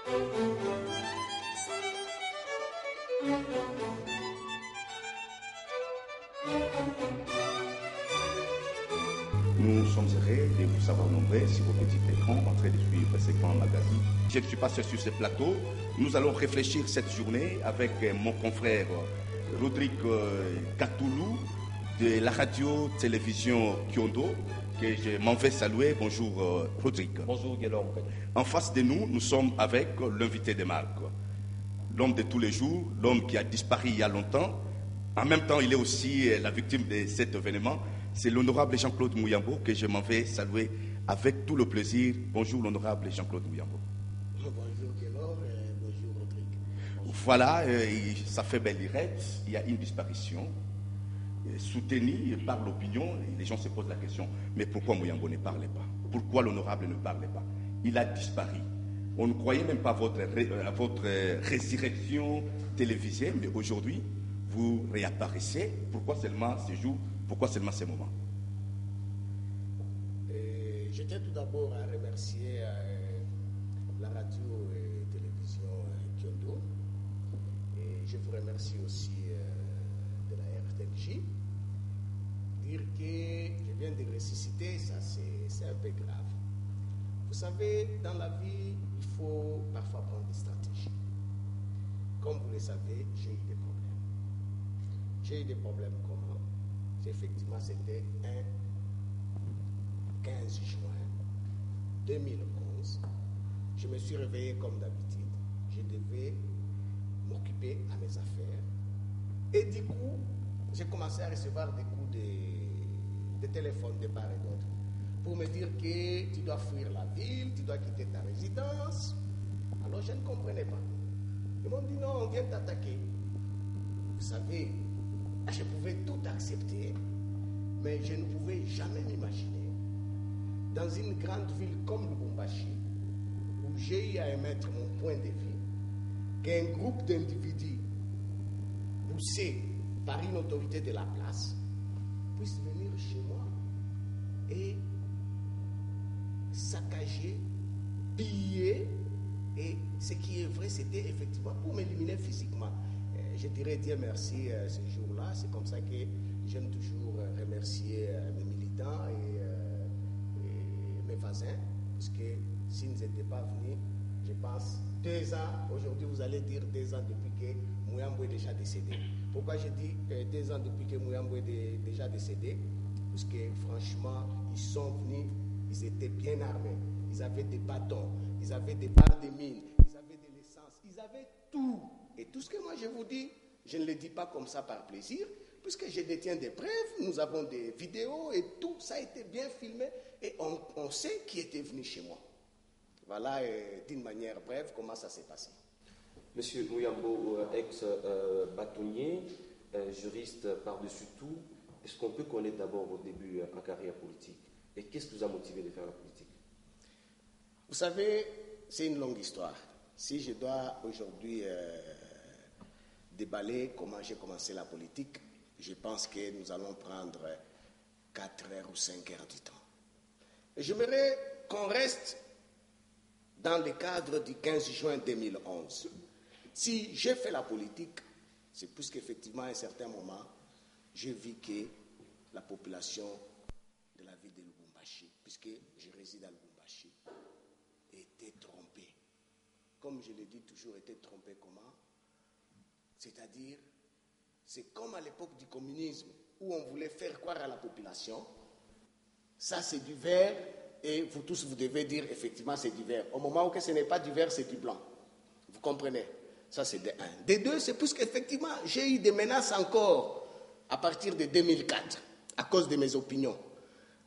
Nous sommes heureux de vous savoir nombreux sur vos petits écrans en train de suivre ces grands magazines. Je ne suis pas seul sur ce plateau. Nous allons réfléchir cette journée avec mon confrère Rodrigue Katoulou de la radio-télévision Kyondo, que je m'en vais saluer. Bonjour Rodrigue. Bonjour Guélorme. En face de nous, nous sommes avec l'invité de marque, l'homme de tous les jours, l'homme qui a disparu il y a longtemps. En même temps, il est aussi la victime de cet événement. C'est l'honorable Jean-Claude Mouyambo que je m'en vais saluer avec tout le plaisir. Bonjour l'honorable Jean-Claude Mouyambo. Bonjour Guélorme et bonjour Rodrigue. Voilà, ça fait belle lurette. Il y a une disparition soutenue par l'opinion. Les gens se posent la question, mais pourquoi Mouyambo ne parlait pas? Pourquoi l'honorable ne parlait pas? Il a disparu. On ne croyait même pas à votre résurrection télévisée, mais aujourd'hui, vous réapparaissez. Pourquoi seulement ce jour? Pourquoi seulement ces moments? Je tiens tout d'abord à remercier la radio et télévision Kyondo. Et je vous remercie aussi de la RTNJ. Dire que je viens de ressusciter, ça c'est un peu grave. Vous savez, dans la vie, il faut parfois prendre des stratégies. Comme vous le savez, j'ai eu des problèmes. J'ai eu des problèmes comment? Effectivement, c'était un 15 juin 2011. Je me suis réveillé comme d'habitude. Je devais m'occuper à mes affaires. Et du coup, j'ai commencé à recevoir des coups de téléphone de part et d'autre pour me dire que tu dois fuir la ville, tu dois quitter ta résidence. Alors je ne comprenais pas. Ils m'ont dit non, on vient t'attaquer. Vous savez, je pouvais tout accepter, mais je ne pouvais jamais m'imaginer, dans une grande ville comme Lubumbashi, où j'ai eu à émettre mon point de vue, qu'un groupe d'individus poussés par une autorité de la place puisse venir chez moi et saccager, piller, et ce qui est vrai, c'était effectivement pour m'éliminer physiquement. Je dirais Dieu merci ce jour-là. C'est comme ça que j'aime toujours remercier mes militants et mes voisins. Parce que s'ils n'étaient pas venus, je pense 2 ans, aujourd'hui vous allez dire 2 ans depuis que Mouyambo est déjà décédé. Pourquoi je dis 2 ans depuis que Mouyambo est déjà décédé? Parce que franchement, ils sont venus, ils étaient bien armés. Ils avaient des bâtons, ils avaient des barres de mines, ils avaient de l'essence, ils avaient tout. Et tout ce que moi je vous dis, je ne le dis pas comme ça par plaisir, puisque je détiens des preuves, nous avons des vidéos et tout ça a été bien filmé et on sait qui était venu chez moi. Voilà d'une manière brève comment ça s'est passé. Monsieur Mouyambo, ex-bâtonnier, juriste par-dessus tout, est-ce qu'on peut connaître d'abord vos débuts en carrière politique? Et qu'est-ce qui vous a motivé de faire la politique? Vous savez, c'est une longue histoire. Si je dois aujourd'hui déballer comment j'ai commencé la politique, je pense que nous allons prendre 4 heures ou 5 heures du temps. Et j'aimerais qu'on reste dans le cadre du 15 juin 2011. Si j'ai fait la politique, c'est parce qu'effectivement, à un certain moment, j'ai vu que la population de la ville de Lubumbashi, puisque je réside à Lubumbashi, était trompée. Comme je l'ai dit toujours, était trompée comment? C'est-à-dire, c'est comme à l'époque du communisme, où on voulait faire croire à la population, ça c'est du vert, et vous tous vous devez dire effectivement c'est du vert. Au moment où ce n'est pas du vert, c'est du blanc. Vous comprenez? Ça c'est de 1. De 2, c'est parce qu'effectivement j'ai eu des menaces encore à partir de 2004, à cause de mes opinions.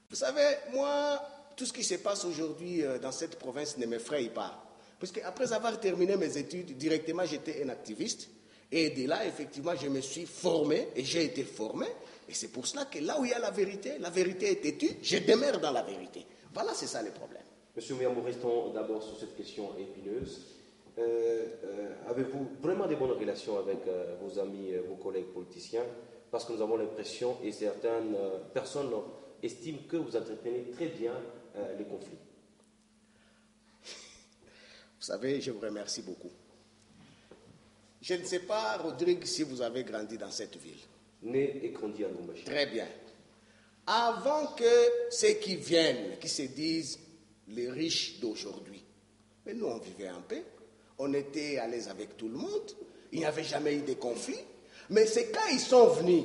Vous savez, moi, tout ce qui se passe aujourd'hui dans cette province ne m'effraie pas. Parce qu'après avoir terminé mes études, directement j'étais un activiste. Et de là, effectivement, je me suis formé et j'ai été formé. Et c'est pour cela que là où il y a la vérité est têtue, je demeure dans la vérité. Voilà, c'est ça le problème. Monsieur Mouyambo, restons d'abord sur cette question épineuse. Avez-vous vraiment des bonnes relations avec vos amis, vos collègues politiciens? Parce que nous avons l'impression, et certaines personnes estiment que vous entretenez très bien les conflits. Vous savez, je vous remercie beaucoup. Je ne sais pas, Rodrigue, si vous avez grandi dans cette ville. Né et grandi à Lubumbashi. Très bien. Avant que ceux qui viennent, qui se disent les riches d'aujourd'hui, mais nous on vivait en paix, on était à l'aise avec tout le monde, il n'y avait jamais eu de conflit, mais c'est quand ils sont venus,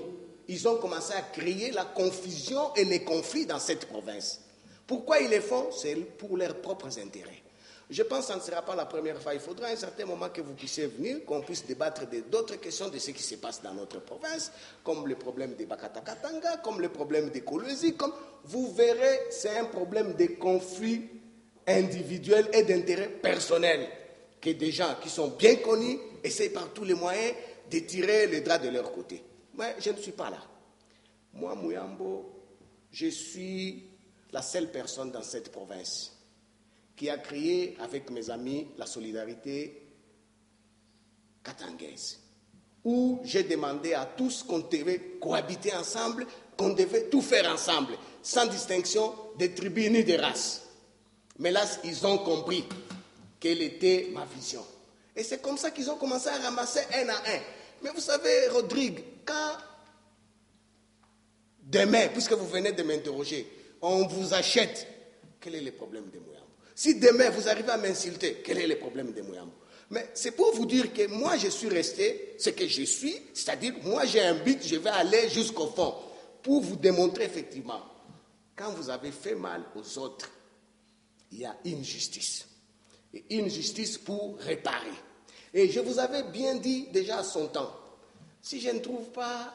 ils ont commencé à créer la confusion et les conflits dans cette province. Pourquoi ils le font? C'est pour leurs propres intérêts. Je pense que ça ne sera pas la première fois. Il faudra à un certain moment que vous puissiez venir, qu'on puisse débattre d'autres questions de ce qui se passe dans notre province, comme le problème des Bakatakatanga, comme le problème des Kolwezi. Vous verrez, c'est un problème de conflits individuels et d'intérêts personnels que des gens qui sont bien connus essayent par tous les moyens de tirer les draps de leur côté. Mais je ne suis pas là. Moi, Muyambo, je suis la seule personne dans cette province qui a créé avec mes amis la solidarité katangaise, où j'ai demandé à tous qu'on devait cohabiter ensemble, qu'on devait tout faire ensemble, sans distinction de tribus ni de races. Mais là, ils ont compris quelle était ma vision. Et c'est comme ça qu'ils ont commencé à ramasser un à un. Mais vous savez, Rodrigue, quand demain, puisque vous venez de m'interroger, on vous achète, quel est le problème de Muyambo? Si demain vous arrivez à m'insulter, quel est le problème de Muyambo? Mais c'est pour vous dire que moi je suis resté ce que je suis, c'est-à-dire moi j'ai un but, je vais aller jusqu'au fond, pour vous démontrer effectivement, quand vous avez fait mal aux autres, il y a une justice. Et une justice pour réparer. Et je vous avais bien dit déjà à son temps, si je ne trouve pas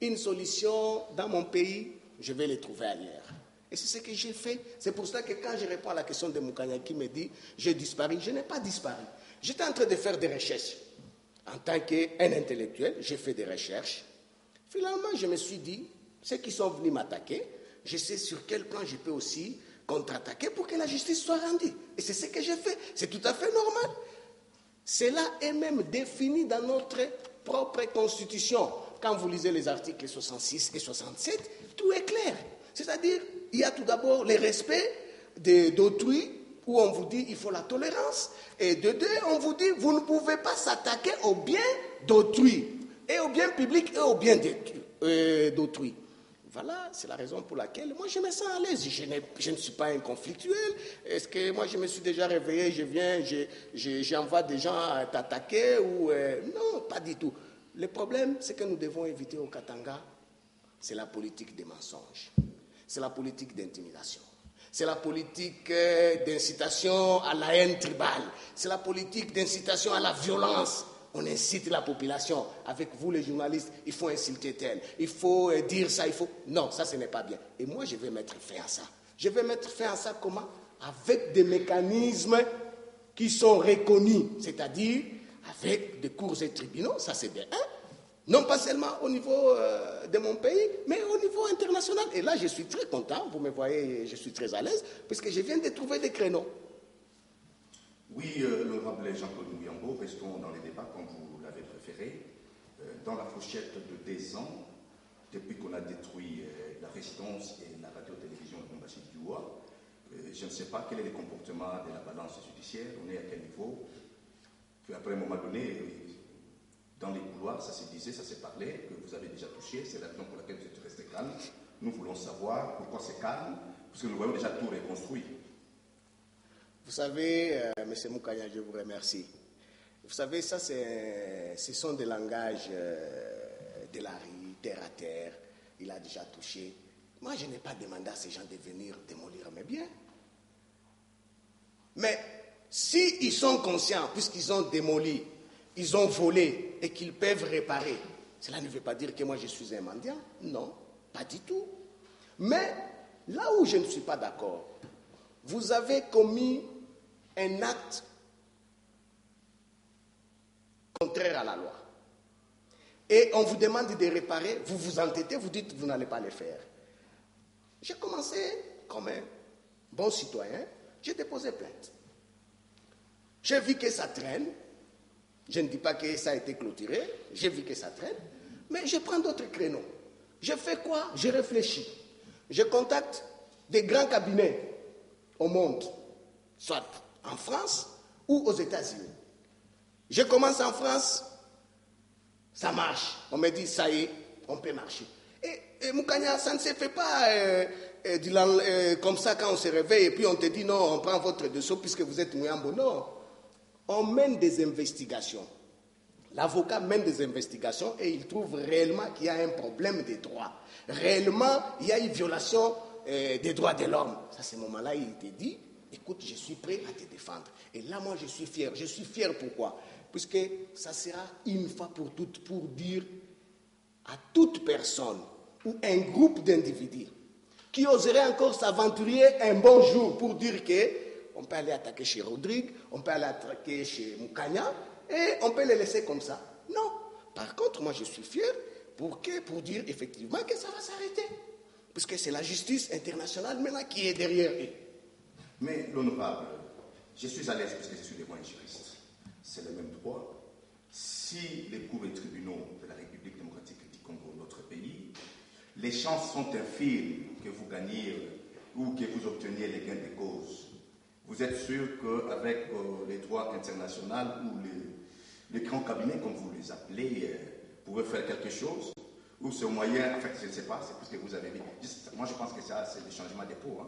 une solution dans mon pays, je vais les trouver ailleurs. Et c'est ce que j'ai fait. C'est pour ça que quand je réponds à la question de Moukanya qui me dit « j'ai disparu », je n'ai pas disparu. J'étais en train de faire des recherches. En tant qu'un intellectuel, j'ai fait des recherches. Finalement, je me suis dit, ceux qui sont venus m'attaquer, je sais sur quel plan je peux aussi contre-attaquer pour que la justice soit rendue. Et c'est ce que j'ai fait. C'est tout à fait normal. Cela est même défini dans notre propre constitution. Quand vous lisez les articles 66 et 67, tout est clair. C'est-à-dire, il y a tout d'abord le respect d'autrui, où on vous dit il faut la tolérance, et de deux, on vous dit vous ne pouvez pas s'attaquer au bien d'autrui, et au bien public et au bien d'autrui. Voilà, c'est la raison pour laquelle moi je me sens à l'aise. Je ne suis pas un conflictuel. Est-ce que moi je me suis déjà réveillé, je viens, j'envoie des gens à t'attaquer ou non, pas du tout. Le problème, c'est que nous devons éviter au Katanga, c'est la politique des mensonges. C'est la politique d'intimidation. C'est la politique d'incitation à la haine tribale. C'est la politique d'incitation à la violence. On incite la population. Avec vous, les journalistes, il faut insulter tel. Il faut dire ça, il faut... Non, ça, ce n'est pas bien. Et moi, je vais mettre fin à ça. Je vais mettre fin à ça comment? Avec des mécanismes qui sont reconnus. C'est-à-dire avec des cours et tribunaux, ça c'est bien. Hein? Non pas seulement au niveau de mon pays, mais au niveau international. Et là, je suis très content, vous me voyez, je suis très à l'aise, parce que je viens de trouver des créneaux. Oui, l'honorable Jean-Claude Muyambo, restons dans les débats comme vous l'avez préféré. Dans la fourchette de 10 ans, depuis qu'on a détruit la résidence et la radio-télévision de Lubumbashi-Dioua, je ne sais pas quel est le comportement de la balance judiciaire, on est à quel niveau. Puis après, à un moment donné, dans les couloirs, ça se disait, ça se parlait, que vous avez déjà touché, c'est la raison pour laquelle vous êtes resté calme. Nous voulons savoir pourquoi c'est calme, parce que nous voyons déjà tout reconstruit. Vous savez, M. Moukanya, je vous remercie. Vous savez, ça, ce sont des langages de la rue, terre à terre. Il a déjà touché. Moi, je n'ai pas demandé à ces gens de venir démolir mes biens. Mais s'ils sont conscients, puisqu'ils ont démoli, ils ont volé et qu'ils peuvent réparer, cela ne veut pas dire que moi, je suis un mendiant. Non, pas du tout. Mais là où je ne suis pas d'accord, vous avez commis un acte contraire à la loi. Et on vous demande de réparer, vous vous entêtez, vous dites que vous n'allez pas le faire. J'ai commencé comme un bon citoyen, j'ai déposé plainte. J'ai vu que ça traîne, je ne dis pas que ça a été clôturé, j'ai vu que ça traîne, mais je prends d'autres créneaux. Je fais quoi? Je réfléchis. Je contacte des grands cabinets au monde, soit en France ou aux États-Unis. Je commence en France, ça marche. On me dit, ça y est, on peut marcher. Et Moukania, ça ne se fait pas comme ça quand on se réveille et puis on te dit non, on prend votre dossier puisque vous êtes Mouyambo. Non. On mène des investigations. L'avocat mène des investigations et il trouve réellement qu'il y a un problème des droits. Réellement, il y a une violation des droits de l'homme. À ce moment-là, il te dit, écoute, je suis prêt à te défendre. Et là, moi, je suis fier. Je suis fier pourquoi? Puisque ça sera une fois pour toutes pour dire à toute personne ou un groupe d'individus qui oserait encore s'aventurer un bon jour pour dire qu'on peut aller attaquer chez Rodrigue, on peut aller attaquer chez Moukania, et on peut les laisser comme ça. Non. Par contre, moi, je suis fier pour dire effectivement que ça va s'arrêter. Puisque c'est la justice internationale maintenant qui est derrière eux. Mais l'honorable, je suis à l'aise parce que je suis devant un juriste. C'est le même droit. Si les cours et tribunaux de la République démocratique du Congo, notre pays, les chances sont infimes que vous gagnez ou que vous obteniez les gains de cause. Vous êtes sûr qu'avec les droits internationaux ou les grands cabinets, comme vous les appelez, pouvez faire quelque chose? Ou c'est au moyen, en fait, je ne sais pas, c'est plus que vous avez dit. Moi, je pense que ça, c'est le changement des pots. Hein.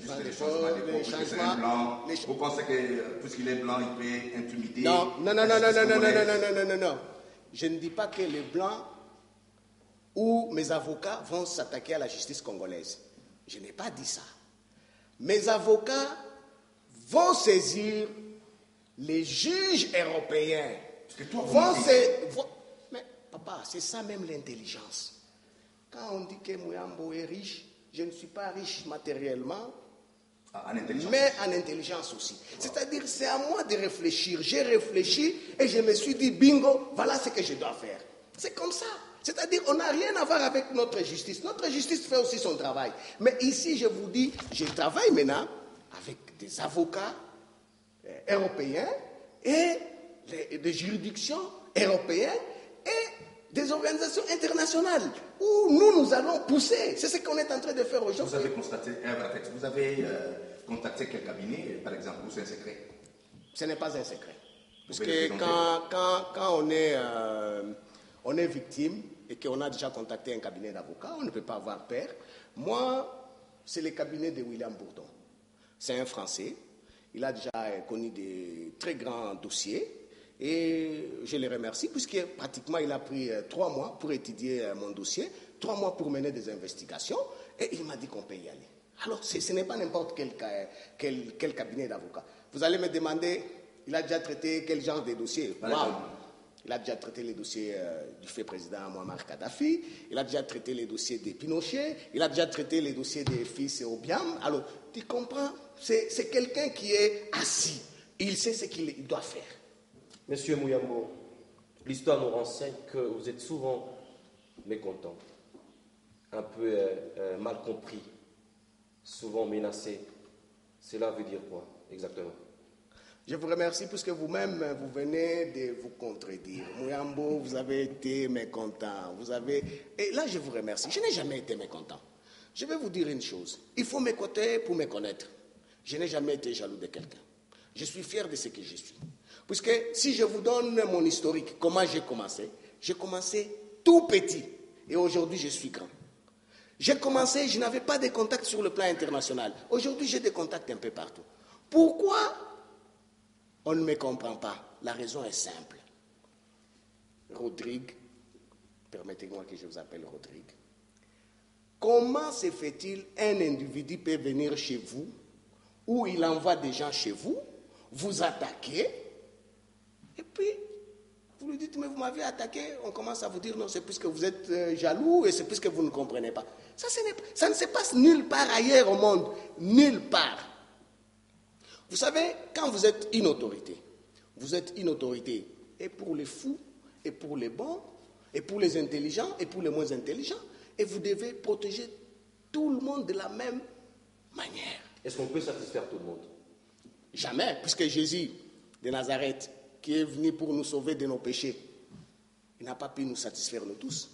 Juste le changement des pots. Puisque c'est un blanc. Vous pensez que puisqu'il est blanc, il peut intimider? Non. Je ne dis pas que les blancs ou mes avocats vont s'attaquer à la justice congolaise. Je n'ai pas dit ça. Mes avocats vont saisir les juges européens. Mais papa, c'est ça même l'intelligence. Quand on dit que Mouyambo est riche, je ne suis pas riche matériellement, mais en intelligence aussi. C'est-à-dire, c'est à moi de réfléchir. J'ai réfléchi et je me suis dit, bingo, voilà ce que je dois faire. C'est comme ça. C'est-à-dire, on n'a rien à voir avec notre justice. Notre justice fait aussi son travail. Mais ici, je vous dis, je travaille maintenant avec des avocats européens et des juridictions européennes et des organisations internationales où nous allons pousser. C'est ce qu'on est en train de faire aujourd'hui. Vous avez contacté quel cabinet, par exemple, ou c'est un secret? Ce n'est pas un secret. Parce que quand on est victime et qu'on a déjà contacté un cabinet d'avocats, on ne peut pas avoir peur. Moi, c'est le cabinet de William Bourdon. C'est un Français. Il a déjà connu des très grands dossiers. Et je le remercie puisque pratiquement il a pris 3 mois pour étudier mon dossier, 3 mois pour mener des investigations et il m'a dit qu'on peut y aller. Alors ce n'est pas n'importe quel cabinet d'avocats. Vous allez me demander, il a déjà traité quel genre de dossier? Wow. Il a déjà traité les dossiers du fait président Muammar Kadhafi, il a déjà traité les dossiers de Pinochet, il a déjà traité les dossiers des fils et Obiang. Alors tu comprends, c'est quelqu'un qui est assis, il sait ce qu'il doit faire. Monsieur Mouyambo, l'histoire nous renseigne que vous êtes souvent mécontent, un peu mal compris, souvent menacé. Cela veut dire quoi exactement? Je vous remercie puisque vous-même, vous venez de vous contredire. Mouyambo, vous avez été mécontent. Et là, je vous remercie. Je n'ai jamais été mécontent. Je vais vous dire une chose. Il faut m'écouter pour me connaître. Je n'ai jamais été jaloux de quelqu'un. Je suis fier de ce que je suis. Puisque si je vous donne mon historique, comment j'ai commencé tout petit et aujourd'hui je suis grand. J'ai commencé, je n'avais pas de contacts sur le plan international. Aujourd'hui j'ai des contacts un peu partout. Pourquoi on ne me comprend pas? La raison est simple. Rodrigue, permettez-moi que je vous appelle Rodrigue. Comment se fait-il un individu peut venir chez vous ou il envoie des gens chez vous, vous attaquer? Et puis, vous lui dites, mais vous m'avez attaqué, on commence à vous dire, non, c'est puisque vous êtes jaloux et c'est puisque vous ne comprenez pas. Ça ne se passe nulle part ailleurs au monde, nulle part. Vous savez, quand vous êtes une autorité et pour les fous, et pour les bons, et pour les intelligents, et pour les moins intelligents, et vous devez protéger tout le monde de la même manière. Est-ce qu'on peut satisfaire tout le monde? Jamais, puisque Jésus de Nazareth, qui est venu pour nous sauver de nos péchés, il n'a pas pu nous satisfaire nous tous.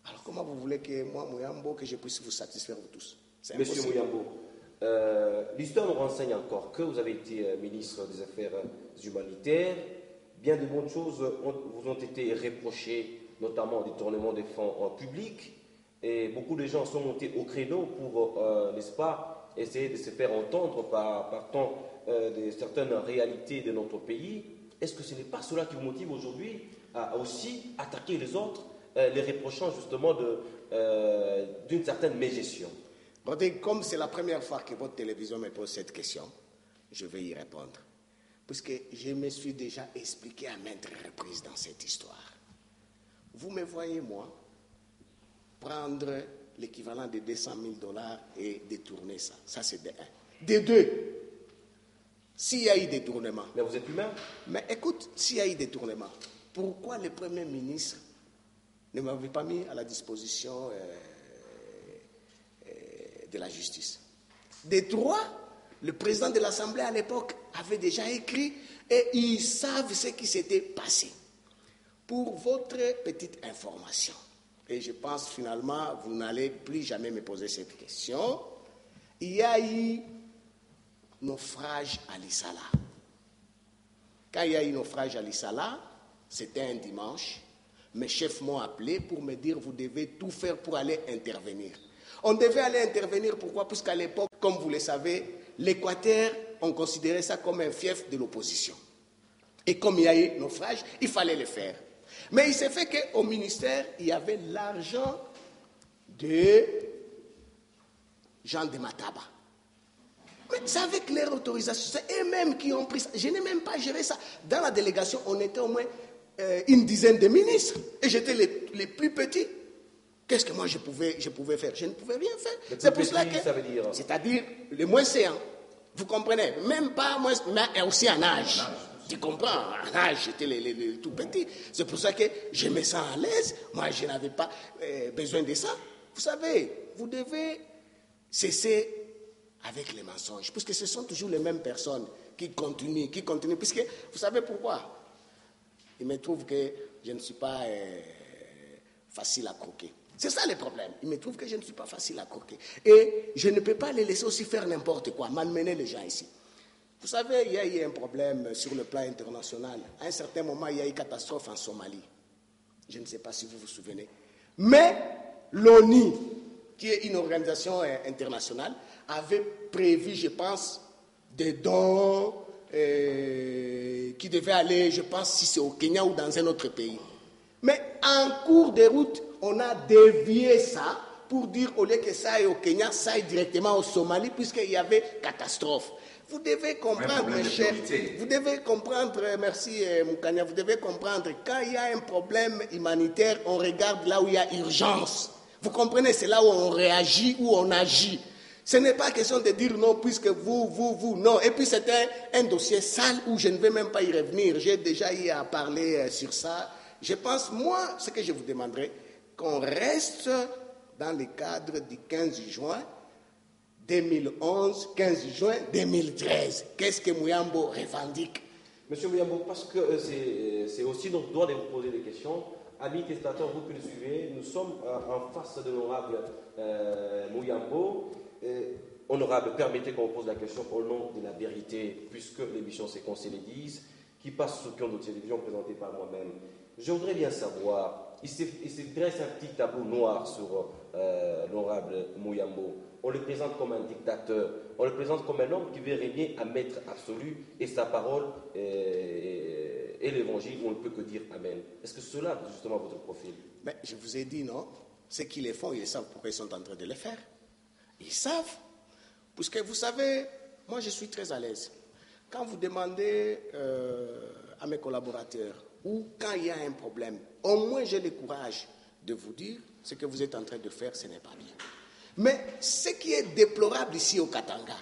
Alors comment vous voulez que moi, Mouyambo, que je puisse vous satisfaire vous tous? Monsieur Mouyambo, L'histoire nous renseigne encore que vous avez été ministre des Affaires humanitaires. Bien de bonnes choses vous ont été reprochées, notamment le détournement des fonds publics. Et beaucoup de gens sont montés au créneau pour, n'est-ce pas, essayer de se faire entendre partant de certaines réalités de notre pays. Est-ce que ce n'est pas cela qui vous motive aujourd'hui à aussi attaquer les autres, les reprochant justement d'une certaine mégestion? Rodrigue, comme c'est la première fois que votre télévision me pose cette question, je vais y répondre. Puisque je me suis déjà expliqué à maintes reprises dans cette histoire. Vous me voyez, moi, prendre l'équivalent de $200 000 et détourner ça. Ça, c'est de un. De deux, s'il y a eu détournement. Mais vous êtes humain. Mais écoute, s'il y a eu détournement, pourquoi le Premier ministre ne m'avait pas mis à la disposition de la justice? De trois, le président de l'Assemblée à l'époque avait déjà écrit et ils savent ce qui s'était passé. Pour votre petite information, et je pense finalement vous n'allez plus jamais me poser cette question, il y a eu naufrage à Lissala. Quand il y a eu naufrage à Lissala, c'était un dimanche, mes chefs m'ont appelé pour me dire vous devez tout faire pour aller intervenir. On devait aller intervenir, pourquoi? Puisqu'à l'époque, comme vous le savez, l'Équateur, on considérait ça comme un fief de l'opposition. Et comme il y a eu naufrage, il fallait le faire. Mais il s'est fait qu'au ministère, il y avait l'argent de Jean de Mataba. Mais c'est avec leur autorisation, c'est eux-mêmes qui ont pris ça. Je n'ai même pas géré ça. Dans la délégation, on était au moins une dizaine de ministres. Et j'étais les plus petits. Qu'est-ce que moi je pouvais faire? Je ne pouvais rien faire. C'est pour cela que, ça veut dire... c'est-à-dire les moins séants. Vous comprenez? Même pas moins, mais aussi en âge. Tu comprends? En âge, j'étais les tout petits. C'est pour ça que je me sens à l'aise. Moi, je n'avais pas besoin de ça. Vous savez, vous devez cesser avec les mensonges, puisque ce sont toujours les mêmes personnes qui continuent, puisque vous savez pourquoi? Il me trouve que je ne suis pas facile à croquer. C'est ça le problème. Il me trouve que je ne suis pas facile à croquer. Et je ne peux pas les laisser aussi faire n'importe quoi, malmener les gens ici. Vous savez, il y a eu un problème sur le plan international. À un certain moment, il y a eu une catastrophe en Somalie. Je ne sais pas si vous vous souvenez. Mais l'ONU, qui est une organisation internationale, avait prévu, je pense, des dons qui devaient aller, je pense, si c'est au Kenya ou dans un autre pays. Mais en cours de route, on a dévié ça pour dire, au lieu que ça aille au Kenya, ça aille directement au Somalie, puisqu'il y avait catastrophe. Vous devez comprendre, mes chers, vous devez comprendre, merci Moukania, vous devez comprendre, quand il y a un problème humanitaire, on regarde là où il y a urgence. Vous comprenez, c'est là où on réagit, où on agit. Ce n'est pas question de dire non, puisque vous, non. Et puis c'est un dossier sale où je ne vais même pas y revenir. J'ai déjà eu à parler sur ça. Je pense, moi, ce que je vous demanderai, qu'on reste dans le cadre du 15 juin 2011, 15 juin 2013. Qu'est-ce que Mouyambo revendique? Monsieur Mouyambo, parce que c'est aussi notre droit de vous poser des questions. Amis téléspectateurs, vous qui le suivez, nous sommes en face de l'honorable Mouyambo. Honorable, permettez qu'on vous pose la question au nom de la vérité, puisque l'émission c'est qu'on se le dise, qui passe sur Kion de télévision présenté par moi-même. Je voudrais bien savoir, il se dresse un petit tableau noir sur l'honorable Mouyambo. On le présente comme un dictateur, on le présente comme un homme qui veut régner à maître absolu, et sa parole et l'évangile, on ne peut que dire Amen. Est-ce que cela, justement, votre profil? Mais je vous ai dit, non? Ceux qui les font, ils savent pourquoi ils sont en train de le faire. Ils savent. Parce que vous savez, moi je suis très à l'aise. Quand vous demandez à mes collaborateurs, ou quand il y a un problème, au moins j'ai le courage de vous dire ce que vous êtes en train de faire, ce n'est pas bien. Mais ce qui est déplorable ici au Katanga,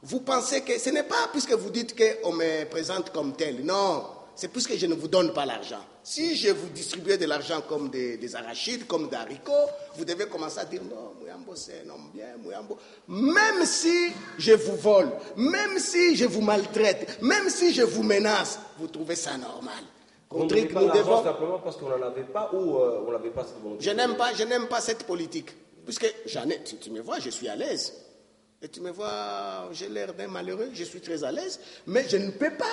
vous pensez que ce n'est pas puisque vous dites qu'on me présente comme tel. Non, c'est puisque je ne vous donne pas l'argent. Si je vous distribuais de l'argent comme des arachides, comme des haricots, vous devez commencer à dire non, Mouyambo c'est un homme bien, Mouyambo. Même si je vous vole, même si je vous maltraite, même si je vous menace, vous trouvez ça normal. Vous ne pas l'argent simplement parce qu'on n'en avait pas ou on n'avait pas cette volonté? Je n'aime pas cette politique. Puisque j'en ai, tu me vois, je suis à l'aise. Et tu me vois, j'ai l'air d'un malheureux, je suis très à l'aise, mais je ne peux pas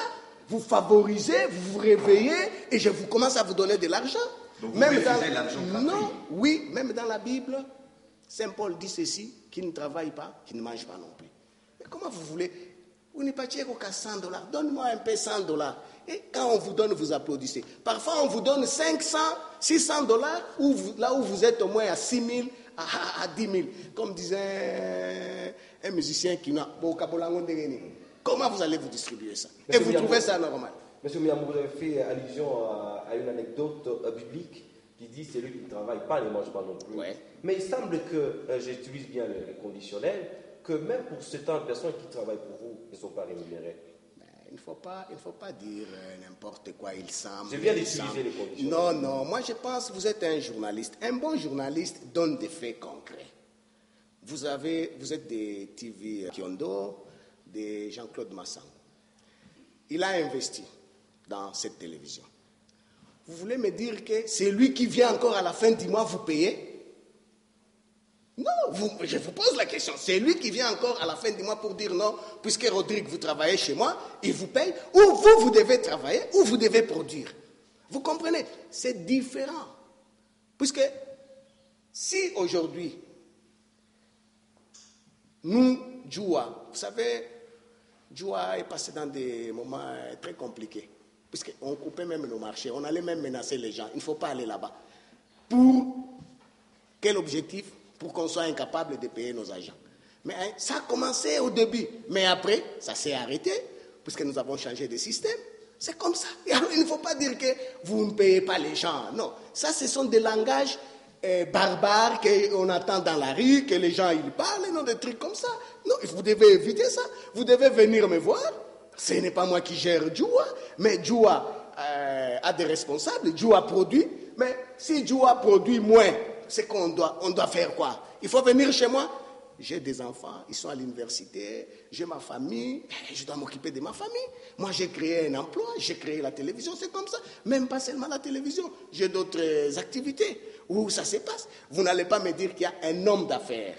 vous favoriser, vous réveiller, et je vous commence à vous donner de l'argent. Donc vous Même refusez l'argent gratuit. Non, oui, même dans la Bible, Saint Paul dit ceci, qui ne travaille pas, qui ne mange pas non plus. Mais comment vous voulez? Vous n'êtes pas qu'à $100, donne-moi un peu $100. Et quand on vous donne, vous applaudissez. Parfois, on vous donne 500, $600, là où vous êtes au moins à 6 000, à 10 000. Comme disait un musicien qui n'a pas de. Comment vous allez vous distribuer ça? Et vous trouvez ça normal? Monsieur Miyambo, vous avez fait allusion à une anecdote biblique qui dit celui qui ne travaille pas ne mange pas non plus. Ouais. Mais il semble que, j'utilise bien le conditionnel, que même pour ce temps de personnes qui travaillent pour vous ne sont pas rémunérées. Il ne faut pas dire n'importe quoi, il semble. Je viens d'utiliser les conditions. Non, moi je pense que vous êtes un journaliste. Un bon journaliste donne des faits concrets. Vous êtes des TV Kiondo, de Jean-Claude Massan. Il a investi dans cette télévision. Vous voulez me dire que c'est lui qui vient encore à la fin du mois vous payer? Non, je vous pose la question. C'est lui qui vient encore à la fin du mois pour dire non, puisque Rodrigue, vous travaillez chez moi, il vous paye, ou vous devez travailler, ou vous devez produire. Vous comprenez? C'est différent. Puisque si aujourd'hui, nous, Djoua, vous savez, Djoua est passé dans des moments très compliqués, puisqu'on coupait même nos marchés, on allait même menacer les gens. Il ne faut pas aller là-bas. Pour quel objectif? Pour qu'on soit incapable de payer nos agents. Mais ça a commencé au début. Mais après, ça s'est arrêté, puisque nous avons changé de système. C'est comme ça. Et alors, il ne faut pas dire que vous ne payez pas les gens. Non. Ça, ce sont des langages barbares qu'on entend dans la rue, que les gens ils parlent, non, des trucs comme ça. Non, vous devez éviter ça. Vous devez venir me voir. Ce n'est pas moi qui gère Djoua, mais Djoua a des responsables. Djoua produit. Mais si Djoua produit moins, c'est qu'on doit faire quoi? Il faut venir chez moi. J'ai des enfants, ils sont à l'université, j'ai ma famille, je dois m'occuper de ma famille. Moi, j'ai créé un emploi, j'ai créé la télévision, c'est comme ça. Même pas seulement la télévision, j'ai d'autres activités où ça se passe. Vous n'allez pas me dire qu'il y a un homme d'affaires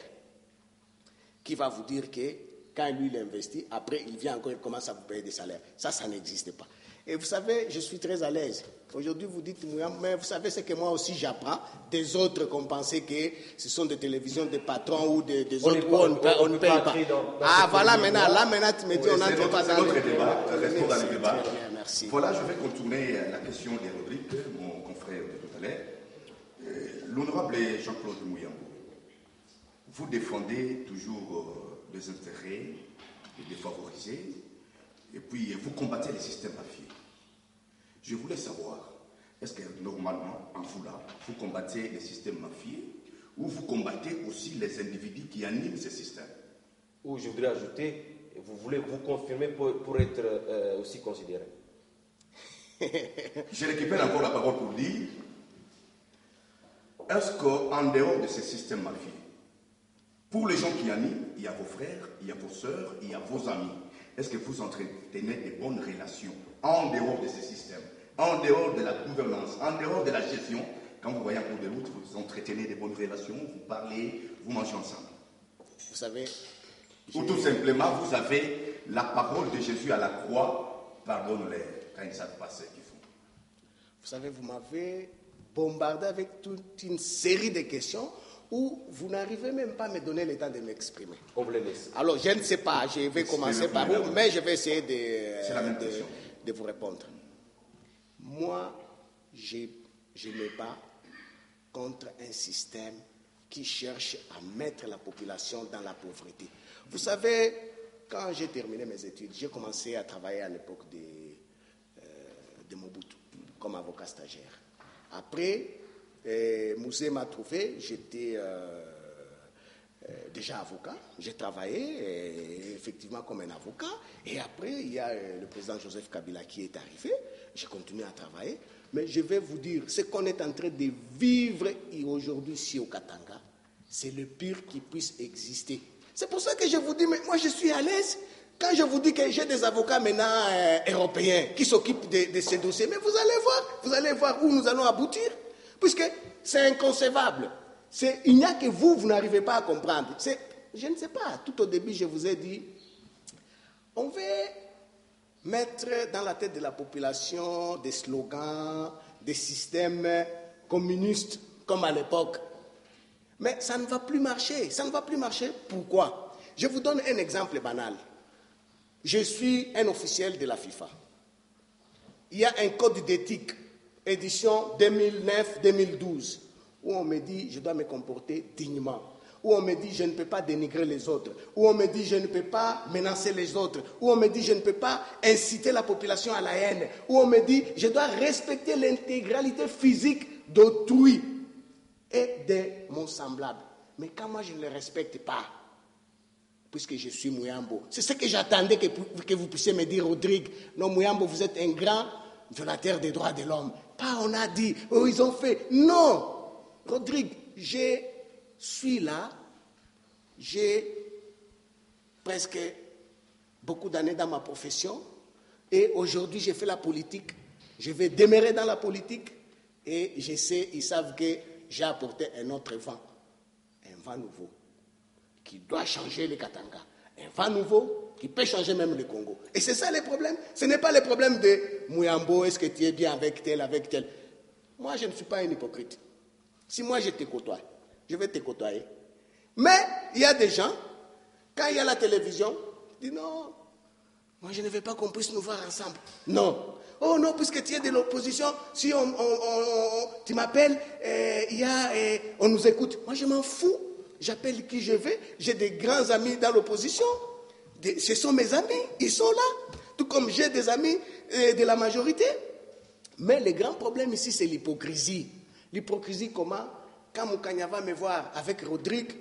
qui va vous dire que quand lui il investit, après il vient encore, il commence à vous payer des salaires. Ça n'existe pas. Et vous savez, je suis très à l'aise. Aujourd'hui, vous dites, mais vous savez, c'est que moi aussi, j'apprends des autres qu'on pensait que ce sont des télévisions des patrons ou des autres où on ne paye pas. Voilà, maintenant, tu me dis, on n'entre pas dans le débat. Restons dans le débat. Merci. Voilà, je vais contourner la question de Rodrigue, mon confrère de tout à l'heure. L'honorable Jean-Claude Muyambo, vous défendez toujours les intérêts des favorisés, et puis vous combattez les systèmes mafieux. Je voulais savoir, est-ce que normalement, en vous là, vous combattez les systèmes mafieux ou vous combattez aussi les individus qui animent ces systèmes? Ou je voudrais ajouter, vous voulez vous confirmer pour être aussi considéré. Je récupère encore la parole pour dire, est-ce qu'en dehors de ces systèmes mafieux, pour les gens qui animent, il y a vos frères, il y a vos sœurs, il y a vos amis, est-ce que vous entretenez des bonnes relations en dehors de ces systèmes, en dehors de la gouvernance, en dehors de la gestion? Quand vous voyez en cours de route, vous entretenez des bonnes relations, vous parlez, vous mangez ensemble. Vous savez... Ou tout simplement, vous avez la parole de Jésus à la croix, pardonne-les quand ils ne savent pas ce qu'ils font. Vous savez, vous m'avez bombardé avec toute une série de questions où vous n'arrivez même pas à me donner le temps de m'exprimer. On vous les laisse. Alors, je ne sais pas, je vais commencer par vous, mais je vais essayer de vous répondre. Moi, je me bats contre un système qui cherche à mettre la population dans la pauvreté. Vous savez, quand j'ai terminé mes études, j'ai commencé à travailler à l'époque de Mobutu, comme avocat stagiaire. Après, Mousset m'a trouvé, j'étais déjà avocat, j'ai travaillé effectivement comme un avocat, et après il y a le président Joseph Kabila qui est arrivé, j'ai continué à travailler, mais je vais vous dire, ce qu'on est en train de vivre aujourd'hui ici au Katanga, c'est le pire qui puisse exister. C'est pour ça que je vous dis, mais moi je suis à l'aise. Quand je vous dis que j'ai des avocats maintenant européens qui s'occupent de ces dossiers, mais vous allez voir où nous allons aboutir. Puisque c'est inconcevable. Il n'y a que vous n'arrivez pas à comprendre. je ne sais pas. Tout au début, je vous ai dit, on veut mettre dans la tête de la population des slogans, des systèmes communistes, comme à l'époque. Mais ça ne va plus marcher. Ça ne va plus marcher. Pourquoi? Je vous donne un exemple banal. Je suis un officiel de la FIFA. Il y a un code d'éthique, édition 2009-2012, où on me dit je dois me comporter dignement, où on me dit je ne peux pas dénigrer les autres, où on me dit je ne peux pas menacer les autres, où on me dit je ne peux pas inciter la population à la haine, où on me dit je dois respecter l'intégralité physique d'autrui et de mon semblable. Mais quand moi je ne le respecte pas, puisque je suis Muyambo, c'est ce que j'attendais que vous puissiez me dire, Rodrigue. Non, Muyambo, vous êtes un grand violateur des droits de l'homme. Pas on a dit, oh ils ont fait. Non, Rodrigue, je suis là, j'ai presque beaucoup d'années dans ma profession et aujourd'hui j'ai fait la politique, je vais demeurer dans la politique et je sais, ils savent que j'ai apporté un autre vent, un vent nouveau qui doit changer les Katanga, un vent nouveau qui peut changer même le Congo. Et c'est ça le problème. Ce n'est pas le problème de Muyambo, est-ce que tu es bien avec tel, avec tel. Moi, je ne suis pas un hypocrite. Si moi je te côtoie, je vais te côtoyer. Mais il y a des gens, quand il y a la télévision, ils disent non, moi je ne veux pas qu'on puisse nous voir ensemble. Non. Oh non, puisque tu es de l'opposition, si tu m'appelles, on nous écoute. Moi je m'en fous. J'appelle qui je veux. J'ai des grands amis dans l'opposition. Ce sont mes amis. Ils sont là. Tout comme j'ai des amis de la majorité. Mais le grand problème ici, c'est l'hypocrisie. L'hypocrisie, comment? Quand Moukanya va me voir avec Rodrigue,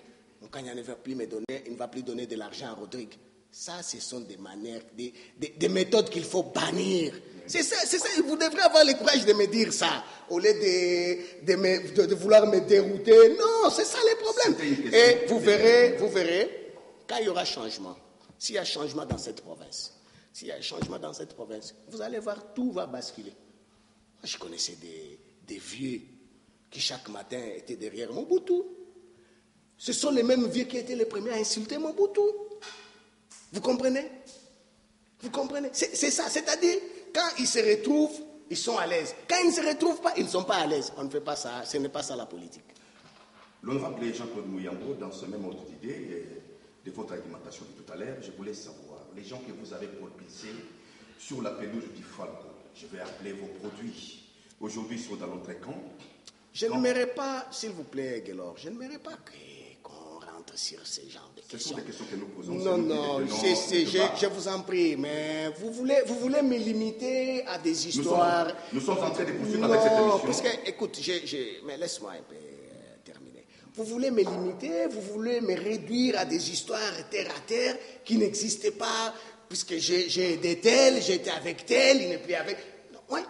Moukanya ne va plus me donner, il ne va plus donner de l'argent à Rodrigue. Ça, ce sont des manières, des méthodes qu'il faut bannir. C'est ça, vous devrez avoir le courage de me dire ça, au lieu de vouloir me dérouter. Non, c'est ça le problème. Et vous verrez, quand il y aura changement, s'il y a changement dans cette province, vous allez voir, tout va basculer. Moi, je connaissais des vieux qui chaque matin étaient derrière Mobutu. Ce sont les mêmes vieux qui étaient les premiers à insulter Mobutu. Vous comprenez? C'est ça, c'est-à-dire, quand ils se retrouvent, ils sont à l'aise. Quand ils ne se retrouvent pas, ils ne sont pas à l'aise. On ne fait pas ça, ce n'est pas ça la politique. L'honorable Jean-Claude Muyambo, dans ce même ordre d'idée de votre argumentation de tout à l'heure, je voulais savoir, les gens que vous avez propulsés sur la pelouse du Falco, je vais appeler vos produits, aujourd'hui sont dans l'autre camp. Je n'aimerais pas, s'il vous plaît, Guélor, je n'aimerais pas qu'on rentre sur ce genre de questions. Ce sont des questions que nous posons. Non, je vous en prie, mais vous voulez me limiter à des histoires. Nous sommes en train de poursuivre avec cette émission. Parce que, écoute, mais laisse-moi un peu terminer. Vous voulez me limiter, vous voulez me réduire à des histoires terre à terre qui n'existent pas, puisque j'ai aidé tel, j'étais avec tel, il n'est plus avec. Non, ouais.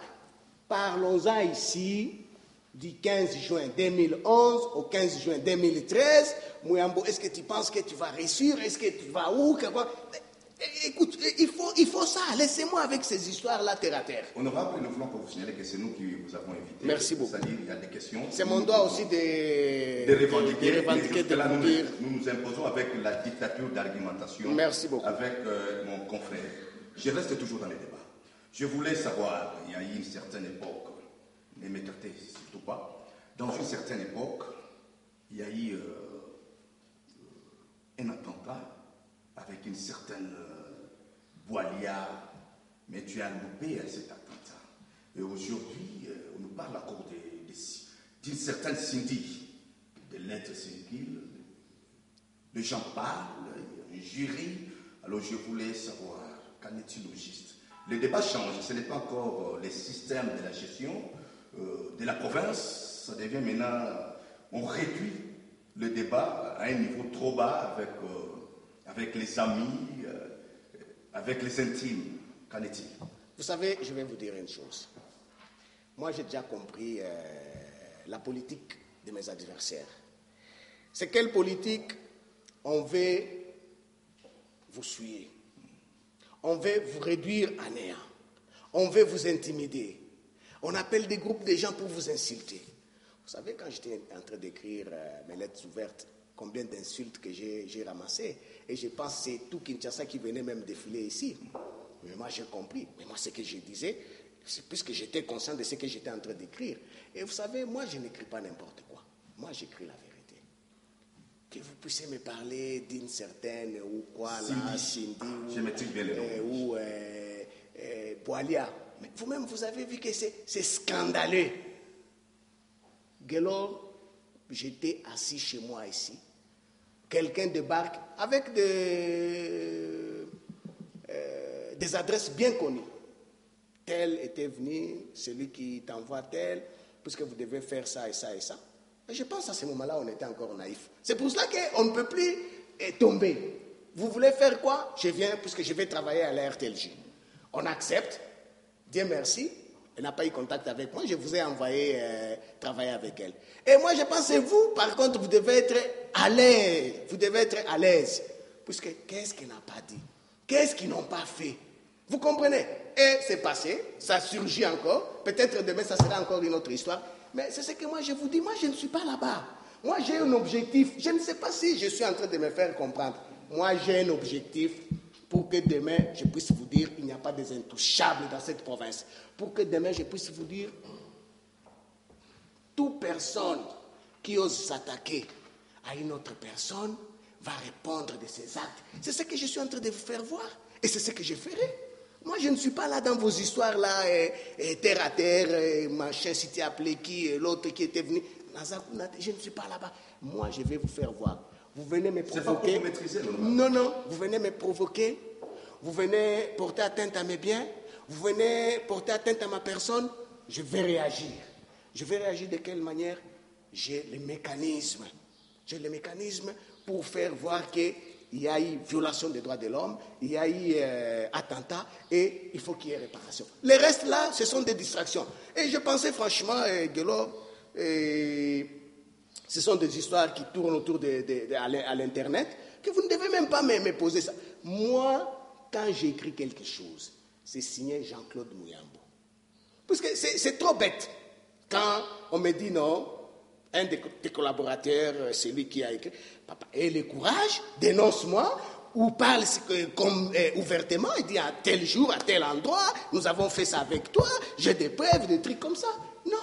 Parlons-en ici du 15 juin 2011 au 15 juin 2013. Muyambo, est-ce que tu penses que tu vas réussir? Est-ce que tu vas où? Écoute, il faut ça. Laissez-moi avec ces histoires-là terre à terre. Honorable, nous voulons que vous signaler que c'est nous qui vous avons invité. Merci beaucoup. C'est-à-dire, il y a des questions. C'est mon droit aussi de revendiquer, de là, dire. Nous nous imposons avec la dictature d'argumentation. Merci beaucoup. Avec mon confrère. Je reste toujours dans les débats. Je voulais savoir, il y a eu une certaine époque, ne m'écartez surtout pas, dans une certaine époque, il y a eu un attentat avec une certaine Boilia, mais tu as loupé à cet attentat. Et aujourd'hui, on nous parle encore d'une certaine Cindy, de lettres Cindy, les gens parlent, un jury. Alors je voulais savoir, qu'en est-il au juste? Le débat change, ce n'est pas encore les systèmes de la gestion de la province, ça devient maintenant, on réduit le débat à un niveau trop bas avec les amis, avec les intimes. Qu'en est-il? Vous savez, je vais vous dire une chose. Moi, j'ai déjà compris la politique de mes adversaires. C'est quelle politique? On veut vous suyer. On veut vous réduire à néant. On veut vous intimider. On appelle des groupes de gens pour vous insulter. Vous savez, quand j'étais en train d'écrire mes lettres ouvertes combien d'insultes que j'ai ramassées. Et je pense que c'est tout Kinshasa qui venait même défiler ici. Mais moi, j'ai compris. Mais moi, ce que je disais, c'est puisque j'étais conscient de ce que j'étais en train d'écrire. Et vous savez, moi, je n'écris pas n'importe quoi. Moi, j'écris la vérité. Que vous puissiez me parler d'une certaine, ou quoi, là, Cindy, ou Boalia. Mais vous-même, vous avez vu que c'est scandaleux. Gelor, j'étais assis chez moi ici. Quelqu'un débarque avec des adresses bien connues. Tel était venu, celui qui t'envoie tel, puisque vous devez faire ça et ça et ça. Et je pense à ce moment-là, on était encore naïf. C'est pour cela qu'on ne peut plus tomber. Vous voulez faire quoi? Je viens, puisque je vais travailler à la RTLJ. On accepte. Dieu merci. Elle n'a pas eu contact avec moi. Je vous ai envoyé travailler avec elle. Et moi, je pense que vous, par contre, vous devez être à l'aise. Vous devez être à l'aise. Puisque qu'est-ce qu'elle n'a pas dit? Qu'est-ce qu'ils n'ont pas fait? Vous comprenez? Et c'est passé. Ça surgit encore. Peut-être demain, ça sera encore une autre histoire. Mais c'est ce que moi, je vous dis. Moi, je ne suis pas là-bas. Moi, j'ai un objectif. Je ne sais pas si je suis en train de me faire comprendre. Moi, j'ai un objectif pour que demain, je puisse vous dire qu'il n'y a pas des intouchables dans cette province. Pour que demain, je puisse vous dire toute personne qui ose s'attaquer à une autre personne va répondre de ses actes. C'est ce que je suis en train de vous faire voir. Et c'est ce que je ferai. Moi, je ne suis pas là dans vos histoires-là, terre à terre, machin, si tu as appelé qui, l'autre qui était venu. Je ne suis pas là-bas. Moi, je vais vous faire voir. Vous venez me provoquer. C'est pas pour vous maîtriser, non. Vous venez me provoquer. Vous venez porter atteinte à mes biens. Vous venez porter atteinte à ma personne. Je vais réagir. Je vais réagir de quelle manière? J'ai les mécanismes. J'ai les mécanismes pour faire voir qu'il y a eu violation des droits de l'homme, il y a eu attentat, et il faut qu'il y ait réparation. Le reste là, ce sont des distractions. Et je pensais franchement, Gelor, ce sont des histoires qui tournent autour à l'Internet, que vous ne devez même pas me poser ça. Moi, quand j'écris quelque chose, c'est signé Jean-Claude Mouyambo. Parce que c'est trop bête. Quand on me dit non, un de tes collaborateurs, celui qui a écrit, papa, aie le courage, dénonce-moi, ou parle ouvertement, et dit à tel jour, à tel endroit, nous avons fait ça avec toi, j'ai des preuves, des trucs comme ça. Non,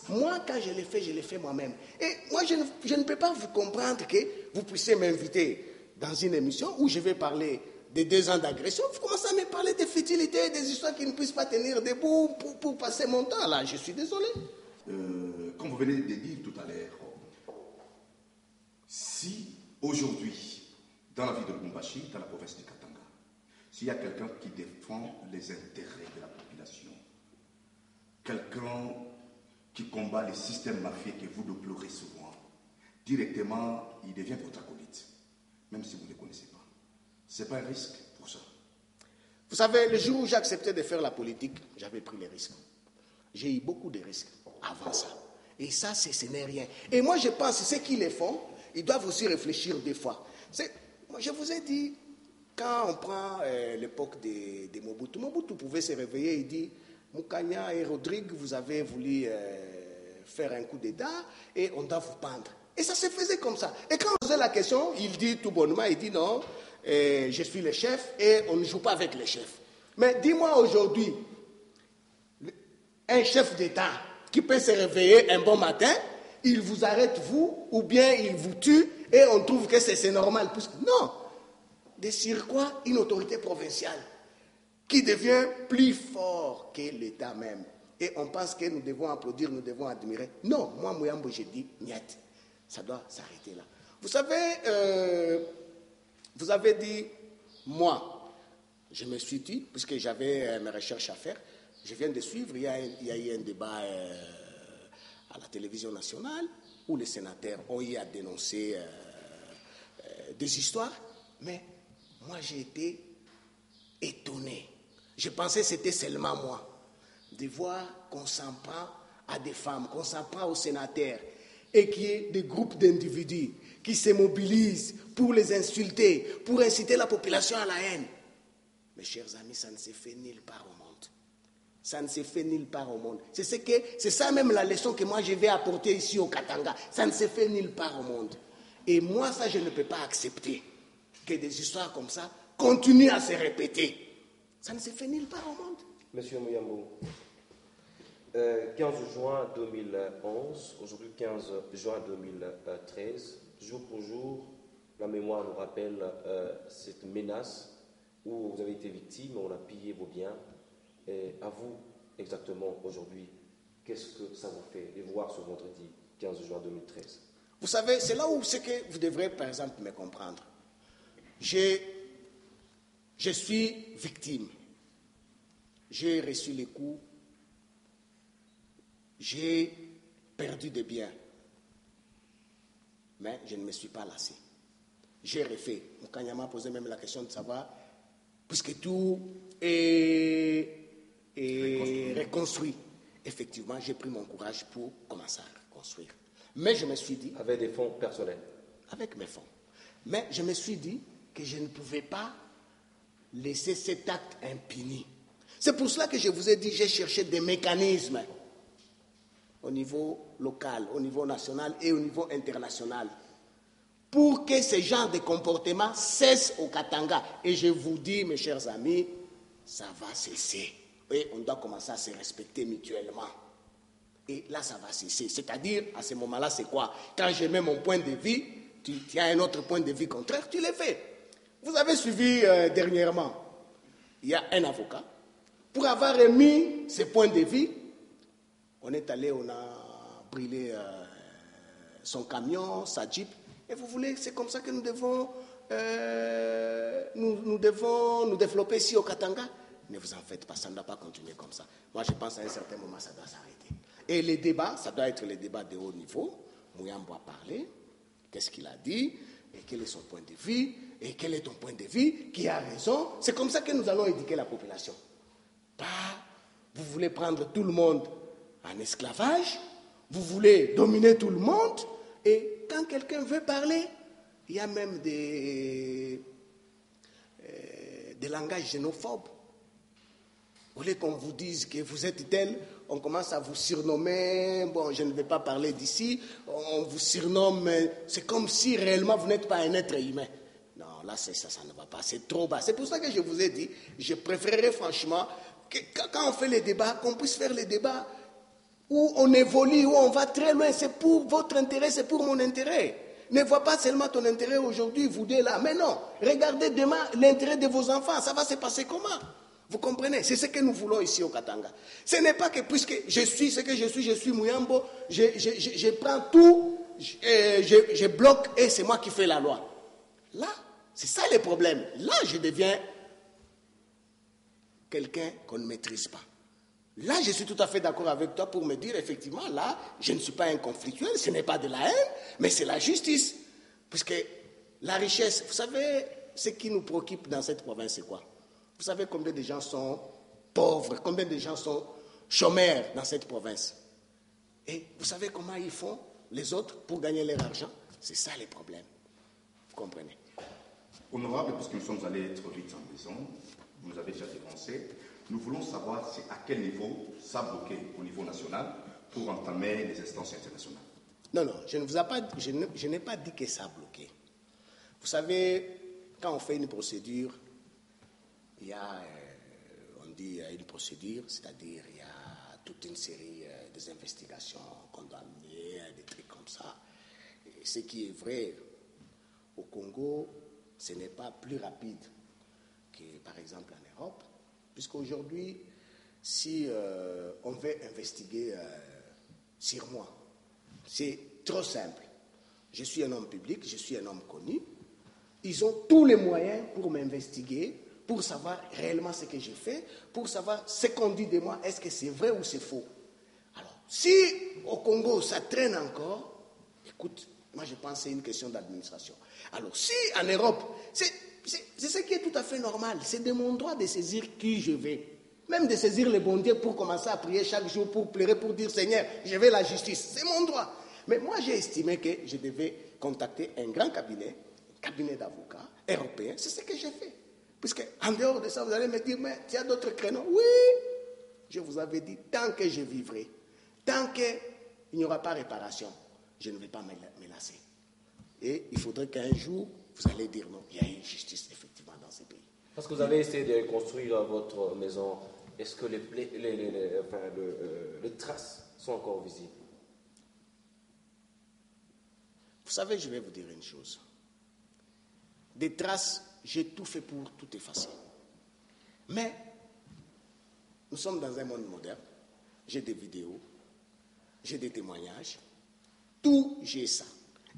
moi, quand je l'ai fait moi-même. Et moi, je ne peux pas vous comprendre que vous puissiez m'inviter dans une émission où je vais parler de 2 ans d'agression. Vous commencez à me parler des futilités, des histoires qui ne puissent pas tenir debout pour passer mon temps. Là, je suis désolé. Comme vous venez de dire tout à l'heure, si aujourd'hui, dans la ville de Lubumbashi, dans la province du Katanga, s'il y a quelqu'un qui défend les intérêts de la population, quelqu'un qui combat les systèmes mafieux que vous déplorez souvent, directement, il devient votre acolyte, même si vous ne le connaissez pas. Ce n'est pas un risque pour ça. Vous savez, le jour où j'ai accepté de faire la politique, j'avais pris les risques. J'ai eu beaucoup de risques avant ça. Et ça, ce n'est rien. Et moi, je pense que ceux qui les font, ils doivent aussi réfléchir des fois. Moi, je vous ai dit, quand on prend l'époque de Mobutu, Mobutu pouvait se réveiller et dire, Moukania et Rodrigue, vous avez voulu faire un coup d'État et on doit vous pendre. Et ça se faisait comme ça. Et quand on posait la question, il dit tout bonnement, il dit non, je suis le chef et on ne joue pas avec les chefs. Mais dis-moi aujourd'hui, un chef d'État qui peut se réveiller un bon matin, il vous arrête vous, ou bien il vous tue, et on trouve que c'est normal. Non, sur quoi? Une autorité provinciale qui devient plus fort que l'État même. Et on pense que nous devons applaudir, nous devons admirer. Non, moi, Mouyambo, j'ai dit, niet, ça doit s'arrêter là. Vous savez, vous avez dit, moi, je me suis dit, puisque j'avais mes recherches à faire, je viens de suivre, il y a eu un débat à la télévision nationale où les sénateurs ont eu à dénoncer des histoires, mais moi j'ai été étonné. Je pensais que c'était seulement moi de voir qu'on s'en prend à des femmes, qu'on s'en prend aux sénateurs et qu'il y ait des groupes d'individus qui se mobilisent pour les insulter, pour inciter la population à la haine. Mes chers amis, ça ne se fait nulle part au monde. Ça ne se fait nulle part au monde. C'est ça même la leçon que moi je vais apporter ici au Katanga. Ça ne se fait nulle part au monde. Et moi, ça, je ne peux pas accepter que des histoires comme ça continuent à se répéter. Ça ne se fait nulle part au monde. Monsieur Muyambo, 15 juin 2011, aujourd'hui 15 juin 2013, jour pour jour, la mémoire nous rappelle cette menace où vous avez été victime, on a pillé vos biens. Et à vous, exactement, aujourd'hui, qu'est-ce que ça vous fait de voir ce vendredi 15 juin 2013? Vous savez, c'est là où c'est que vous devrez, par exemple, me comprendre. Je suis victime. J'ai reçu les coups. J'ai perdu des biens. Mais je ne me suis pas lassé. J'ai refait. Mukanyama m'a posé même la question de savoir, puisque tout est reconstruit. Effectivement, j'ai pris mon courage pour commencer à reconstruire. Mais je me suis dit... Avec des fonds personnels? Avec mes fonds. Mais je me suis dit que je ne pouvais pas laisser cet acte impuni. C'est pour cela que je vous ai dit, j'ai cherché des mécanismes au niveau local, au niveau national et au niveau international pour que ce genre de comportement cesse au Katanga. Et je vous dis, mes chers amis, ça va cesser. Et on doit commencer à se respecter mutuellement. Et là, ça va cesser. C'est-à-dire, à ce moment-là, c'est quoi? Quand je mets mon point de vue, tu as un autre point de vue contraire, tu le fais. Vous avez suivi dernièrement, il y a un avocat. Pour avoir émis ses points de vue, on est allé, on a brûlé son camion, sa Jeep. Et vous voulez, c'est comme ça que nous devons nous développer ici au Katanga. Ne vous en faites pas, ça ne doit pas continuer comme ça. Moi, je pense à un certain moment, ça doit s'arrêter. Et les débats, ça doit être les débats de haut niveau. Muyambo a parlé, qu'est-ce qu'il a dit, et quel est son point de vue, et quel est ton point de vue, qui a raison. C'est comme ça que nous allons éduquer la population. Pas, vous voulez prendre tout le monde en esclavage, vous voulez dominer tout le monde, et quand quelqu'un veut parler, il y a même des langages xénophobes. Vous voulez qu'on vous dise que vous êtes tel, on commence à vous surnommer, bon, je ne vais pas parler d'ici, on vous surnomme, c'est comme si réellement vous n'êtes pas un être humain. Non, là, ça ne va pas, c'est trop bas. C'est pour ça que je vous ai dit, je préférerais franchement, que quand on fait les débats, qu'on puisse faire les débats où on évolue, où on va très loin, c'est pour votre intérêt, c'est pour mon intérêt. Ne vois pas seulement ton intérêt aujourd'hui, vous deux là, mais non, regardez demain l'intérêt de vos enfants, ça va se passer comment? Vous comprenez? C'est ce que nous voulons ici au Katanga. Ce n'est pas que puisque je suis ce que je suis Muyambo, je prends tout, je bloque et c'est moi qui fais la loi. Là, c'est ça le problème. Là, je deviens quelqu'un qu'on ne maîtrise pas. Là, je suis tout à fait d'accord avec toi pour me dire, effectivement, là, je ne suis pas un conflictuel, ce n'est pas de la haine, mais c'est la justice. Puisque la richesse, vous savez, ce qui nous préoccupe dans cette province, c'est quoi? Vous savez combien de gens sont pauvres, combien de gens sont chômeurs dans cette province? Et vous savez comment ils font, les autres, pour gagner leur argent? C'est ça les problèmes. Vous comprenez? Honorable, puisque nous sommes allés trop vite en maison, vous nous avez déjà dévancé, nous voulons savoir c'est à quel niveau ça a bloqué au niveau national pour entamer les instances internationales. Non, je n'ai pas dit que ça a bloqué. Vous savez, quand on fait une procédure, il y a, on dit une procédure, c'est-à-dire il y a toute une série des investigations condamnées, des trucs comme ça. Et ce qui est vrai, au Congo, ce n'est pas plus rapide que, par exemple, en Europe, puisqu'aujourd'hui, si on veut investiguer sur moi, c'est trop simple. Je suis un homme public, je suis un homme connu. Ils ont tous les moyens pour m'investiguer, pour savoir réellement ce que j'ai fait, pour savoir ce qu'on dit de moi, est-ce que c'est vrai ou c'est faux. Alors, si au Congo, ça traîne encore, écoute, moi je pense que c'est une question d'administration. Alors, si en Europe, c'est ce qui est tout à fait normal, c'est de mon droit de saisir qui je vais. Même de saisir le bon Dieu pour commencer à prier chaque jour, pour pleurer, pour dire Seigneur, je veux la justice. C'est mon droit. Mais moi, j'ai estimé que je devais contacter un grand cabinet d'avocats européens. C'est ce que j'ai fait. Puisque en dehors de ça, vous allez me dire, mais tu as d'autres créneaux? Oui, je vous avais dit, tant que je vivrai, tant qu'il n'y aura pas réparation, je ne vais pas me lasser. Et il faudrait qu'un jour, vous allez dire non, il y a une justice effectivement dans ces pays. Parce que vous avez essayé de reconstruire votre maison, est-ce que les traces sont encore visibles? Vous savez, je vais vous dire une chose. Des traces, j'ai tout fait pour tout effacer. Mais nous sommes dans un monde moderne. J'ai des vidéos, j'ai des témoignages. Tout, j'ai ça.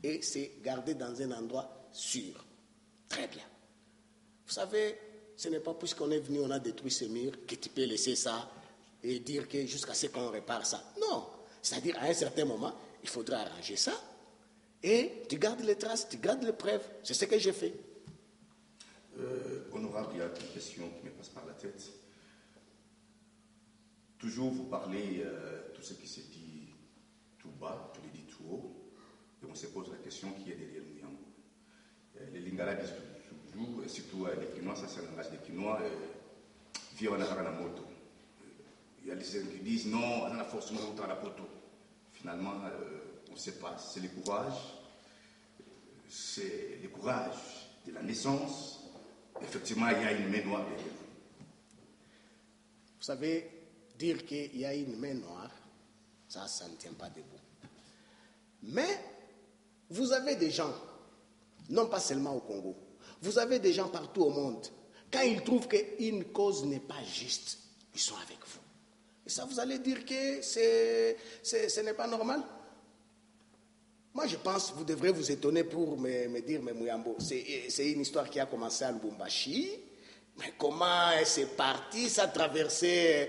Et c'est gardé dans un endroit sûr. Très bien. Vous savez, ce n'est pas puisqu'on est venu, on a détruit ces murs, que tu peux laisser ça et dire que jusqu'à ce qu'on répare ça. Non. C'est-à-dire, à un certain moment, il faudra arranger ça. Et tu gardes les traces, tu gardes les preuves. C'est ce que j'ai fait. Honorable, il y a une question qui me passe par la tête. Toujours vous parlez tout ce qui se dit tout bas, tu le dis tout haut, et on se pose la question qui est derrière nous. Les Lingala disent toujours, et surtout les Quinois, ça c'est un langage des Quinois, via la moto. Il y a des gens qui disent non, on a forcément à la poteau. Finalement, on ne sait pas, c'est le courage de la naissance. Effectivement, il y a une main noire derrière vous. Vous savez, dire qu'il y a une main noire, ça ne tient pas debout. Mais vous avez des gens, non pas seulement au Congo, vous avez des gens partout au monde, quand ils trouvent qu'une cause n'est pas juste, ils sont avec vous. Et ça, vous allez dire que ce n'est pas normal? Moi, je pense que vous devrez vous étonner pour me dire, mais Mouyambo, c'est une histoire qui a commencé à Lubumbashi. Mais comment c'est parti, ça a traversé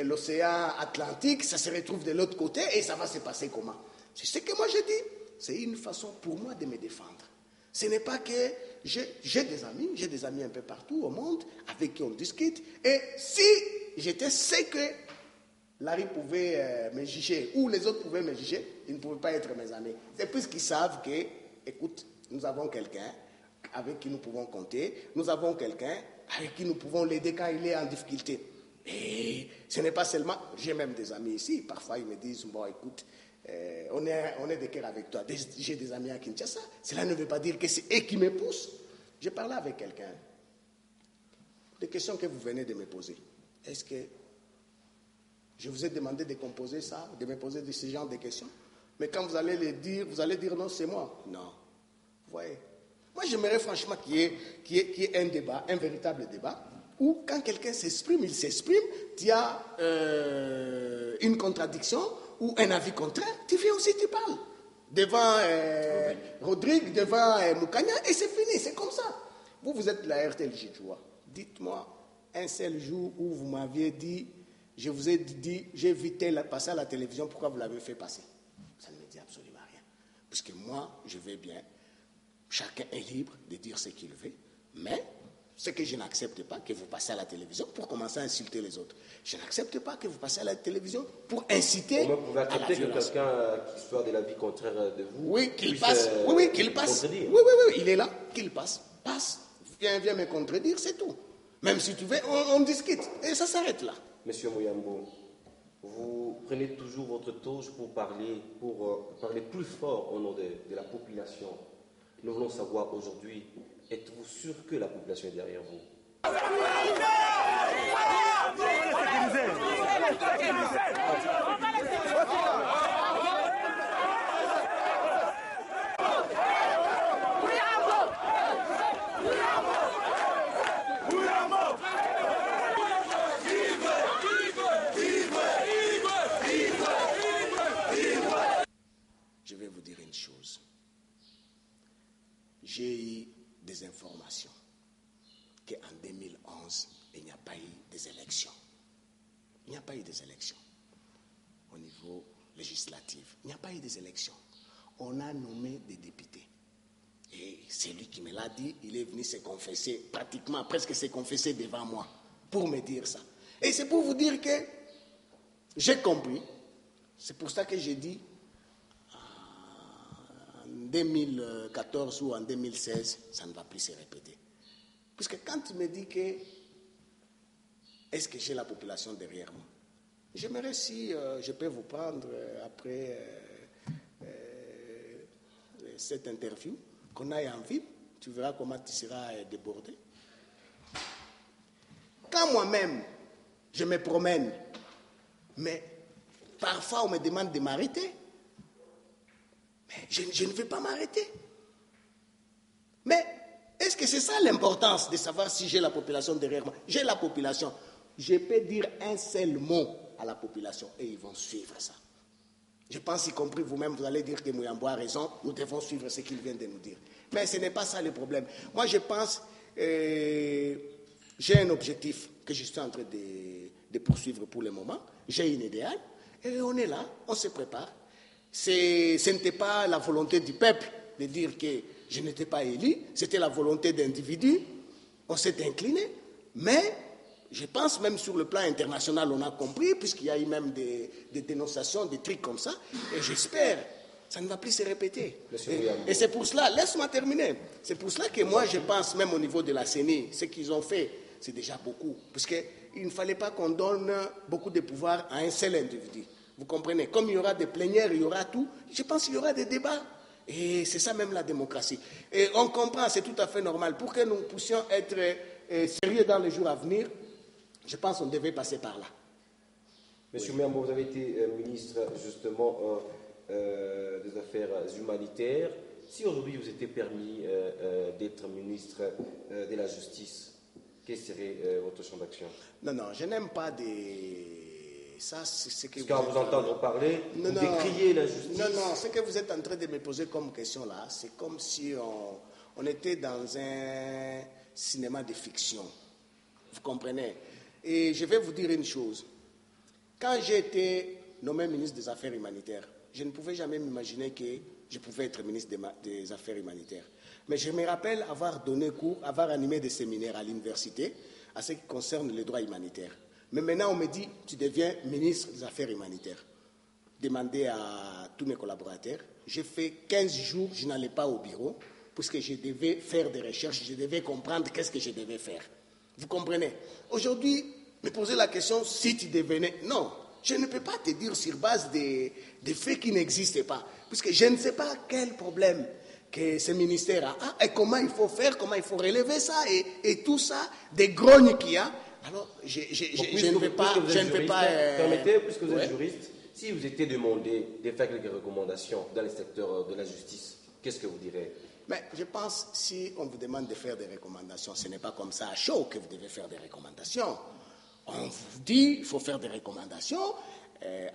l'océan Atlantique, ça se retrouve de l'autre côté et ça va se passer comment? C'est ce que moi je dis. C'est une façon pour moi de me défendre. Ce n'est pas que j'ai des amis un peu partout au monde avec qui on discute. Et si j'étais sais que Larry pouvait me juger ou les autres pouvaient me juger, ils ne pouvaient pas être mes amis. C'est puisqu'ils savent que, écoute, nous avons quelqu'un avec qui nous pouvons compter, nous avons quelqu'un avec qui nous pouvons l'aider quand il est en difficulté. Et ce n'est pas seulement, j'ai même des amis ici, parfois ils me disent, bon écoute, on est de cœur avec toi, j'ai des amis à Kinshasa, cela ne veut pas dire que c'est eux qui me poussent. J'ai parlé avec quelqu'un, des questions que vous venez de me poser, est-ce que je vous ai demandé de composer ça, de me poser ce genre de questions, mais quand vous allez les dire, vous allez dire non, c'est moi. Non, vous voyez. Moi, j'aimerais franchement qu'il y ait un débat, un véritable débat, où quand quelqu'un s'exprime, il s'exprime, tu y a une contradiction ou un avis contraire, tu viens aussi, tu parles. Devant Rodrigue, devant Moukania, et c'est fini, c'est comme ça. Vous êtes la RTLJ, tu vois. Dites-moi, un seul jour où vous m'aviez dit, je vous ai dit, j'ai vu passer à la télévision, pourquoi vous l'avez fait passer? Ça ne me dit absolument rien. Parce que moi, je vais bien. Chacun est libre de dire ce qu'il veut, mais ce que je n'accepte pas, que vous passez à la télévision pour commencer à insulter les autres. Je n'accepte pas que vous passez à la télévision pour inciter vous pouvez accepter à la violence. que quelqu'un qui soit de l'avis contraire de vous, oui, qu'il passe. Oui, qu'il passe. Oui, il est là, qu'il passe. Passe. Viens me contredire, c'est tout. Même si tu veux, on discute. Et ça s'arrête là. Monsieur Mouyambo, vous prenez toujours votre touche pour parler plus fort au nom de la population. Nous voulons savoir aujourd'hui, êtes-vous sûr que la population est derrière vous? Je vais vous dire une chose. J'ai eu des informations qu'en 2011, il n'y a pas eu des élections. Il n'y a pas eu des élections au niveau législatif. Il n'y a pas eu des élections. On a nommé des députés. Et c'est lui qui me l'a dit, il est venu se confesser, presque se confesser devant moi, pour me dire ça. Et c'est pour vous dire que j'ai compris. C'est pour ça que j'ai dit, en 2014 ou en 2016, ça ne va plus se répéter. Puisque quand tu me dis que, est-ce que j'ai la population derrière moi? J'aimerais si je peux vous prendre après cette interview, qu'on aille en ville, tu verras comment tu seras débordé. Quand moi-même, je me promène, mais parfois on me demande de m'arrêter, mais je ne veux pas m'arrêter. Mais est-ce que c'est ça l'importance de savoir si j'ai la population derrière moi? J'ai la population. Je peux dire un seul mot à la population et ils vont suivre ça. Je pense, y compris vous-même, vous allez dire que Mouyambo a raison, nous devons suivre ce qu'il vient de nous dire. Mais ce n'est pas ça le problème. Moi, je pense, j'ai un objectif que je suis en train de poursuivre pour le moment. J'ai une idéal et on est là, on se prépare. Ce n'était pas la volonté du peuple de dire que je n'étais pas élu, c'était la volonté d'individus. On s'est incliné, mais je pense même sur le plan international, on a compris, puisqu'il y a eu même des dénonciations, des trucs comme ça, et j'espère, ça ne va plus se répéter. Et c'est pour cela, laisse-moi terminer, c'est pour cela que moi je pense, même au niveau de la CENI, ce qu'ils ont fait, c'est déjà beaucoup, parce qu'il ne fallait pas qu'on donne beaucoup de pouvoir à un seul individu. Vous comprenez? Comme il y aura des plénières, il y aura tout, je pense qu'il y aura des débats. Et c'est ça même la démocratie. Et on comprend, c'est tout à fait normal. Pour que nous puissions être sérieux dans les jours à venir, je pense qu'on devait passer par là. Monsieur Mouyambo, vous avez été ministre justement des Affaires humanitaires. Si aujourd'hui vous était permis d'être ministre de la Justice, quel serait votre champ d'action? Non, je n'aime pas des... Ça, c'est ce que Quand vous entendez parler, vous décriez la justice. Non, ce que vous êtes en train de me poser comme question là, c'est comme si on était dans un cinéma de fiction. Vous comprenez? Et je vais vous dire une chose. Quand j'ai été nommé ministre des Affaires humanitaires, je ne pouvais jamais m'imaginer que je pouvais être ministre des Affaires humanitaires. Mais je me rappelle avoir donné cours, avoir animé des séminaires à l'université à ce qui concerne les droits humanitaires. Mais maintenant, on me dit, tu deviens ministre des Affaires humanitaires. Demandez à tous mes collaborateurs. J'ai fait 15 jours, je n'allais pas au bureau, puisque je devais faire des recherches, je devais comprendre qu'est-ce que je devais faire. Vous comprenez? Aujourd'hui, me poser la question, si tu devenais... Non, je ne peux pas te dire sur base des faits qui n'existent pas, puisque je ne sais pas quel problème que ce ministère a, et comment il faut faire, comment il faut relever ça, et tout ça, des grognes qu'il y a. Alors, je ne vais pas... Permettez, puisque vous êtes juriste, si vous étiez demandé de faire quelques recommandations dans le secteur de la justice, qu'est-ce que vous direz? Mais je pense, si on vous demande de faire des recommandations, ce n'est pas comme ça à chaud que vous devez faire des recommandations. On vous dit, il faut faire des recommandations.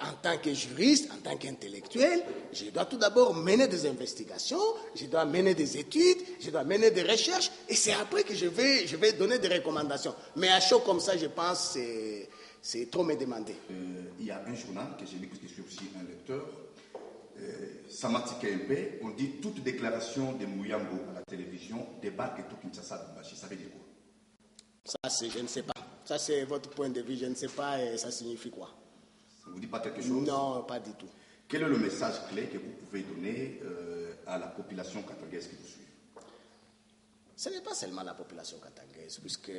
En tant que juriste, en tant qu'intellectuel, je dois tout d'abord mener des investigations, je dois mener des études, je dois mener des recherches, et c'est après que je vais donner des recommandations. Mais à chaud comme ça, je pense que c'est trop me demander. Il y a un journal que j'ai lu, parce que je suis aussi un lecteur, ça m'a tiqué un peu. On dit toute déclaration de Mouyambo à la télévision débarque tout Kinshasa Bumbashi. Ça veut dire quoi? Ça, je ne sais pas. Ça, c'est votre point de vue. Je ne sais pas et ça signifie quoi. Ça ne vous dit pas quelque chose? Non, pas du tout. Quel est le message clé que vous pouvez donner à la population katangaise qui vous suit? Ce n'est pas seulement la population katangaise, puisque...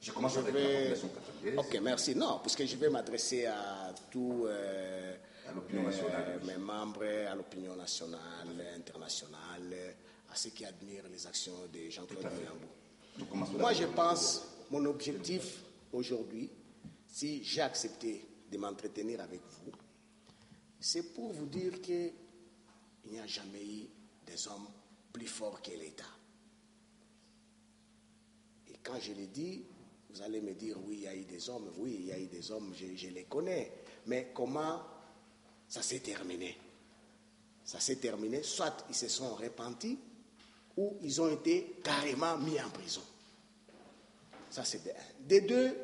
je commence avec la population katangaise. Ok, merci. Non, puisque je vais m'adresser à tous l'opinion nationale, mes membres, à l'opinion nationale, internationale, à ceux qui admirent les actions de Jean-Claude Mouyambo. Moi, je pense, mon objectif aujourd'hui, si j'ai accepté de m'entretenir avec vous, c'est pour vous dire qu'il n'y a jamais eu des hommes plus forts que l'État. Et quand je le dis, vous allez me dire, oui, il y a eu des hommes, oui, il y a eu des hommes, je les connais. Mais comment ça s'est terminé? Ça s'est terminé, soit ils se sont repentis, ou ils ont été carrément mis en prison. Ça, c'est des deux.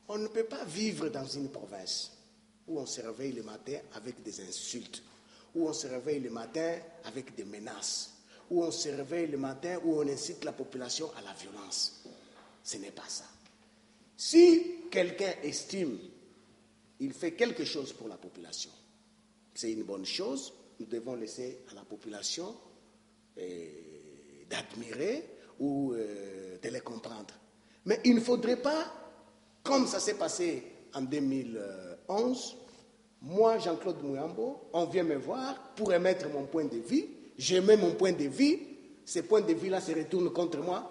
On ne peut pas vivre dans une province où on se réveille le matin avec des insultes, où on se réveille le matin avec des menaces, où on se réveille le matin où on incite la population à la violence. Ce n'est pas ça. Si quelqu'un estime qu'il fait quelque chose pour la population, c'est une bonne chose. Nous devons laisser à la population d'admirer ou de les comprendre. Mais il ne faudrait pas, comme ça s'est passé en 2011, moi, Jean-Claude Mouyambo, on vient me voir pour émettre mon point de vue, j'émets mon point de vue, ces points de vue-là se retournent contre moi,